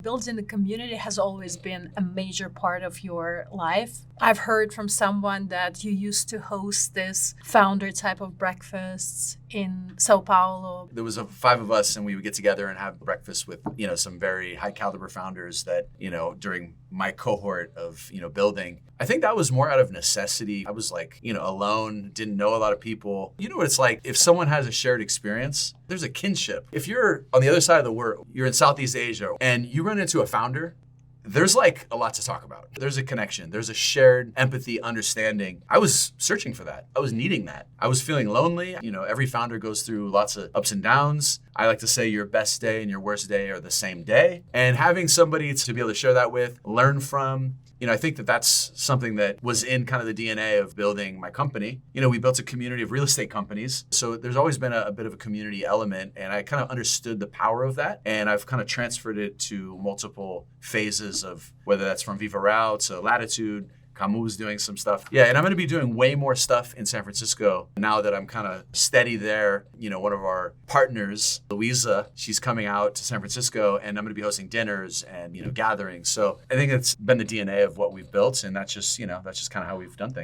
Building a community has always been a major part of your life. I've heard from someone that you used to host this founder type of breakfasts in Sao Paulo. There was 5 of us, and we would get together and have breakfast with, some very high caliber founders that, during my cohort of, building. I think that was more out of necessity. I was like, alone, didn't know a lot of people. You know what it's like if someone has a shared experience, there's a kinship. If you're on the other side of the world, you're in Southeast Asia and you run into a founder, there's like a lot to talk about. There's a connection. There's a shared empathy, understanding. I was searching for that. I was needing that. I was feeling lonely. Every founder goes through lots of ups and downs. I like to say your best day and your worst day are the same day. And having somebody to be able to share that with, learn from, I think that that's something that was in kind of the DNA of building my company. We built a community of real estate companies. So there's always been a bit of a community element, and I kind of understood the power of that. And I've kind of transferred it to multiple phases of whether that's from Viva Real to Latitude. Camus doing some stuff. Yeah, and I'm going to be doing way more stuff in San Francisco now that I'm kind of steady there. One of our partners, Louisa, she's coming out to San Francisco, and I'm going to be hosting dinners and, gatherings. So I think it's been the DNA of what we've built, and that's just kind of how we've done things.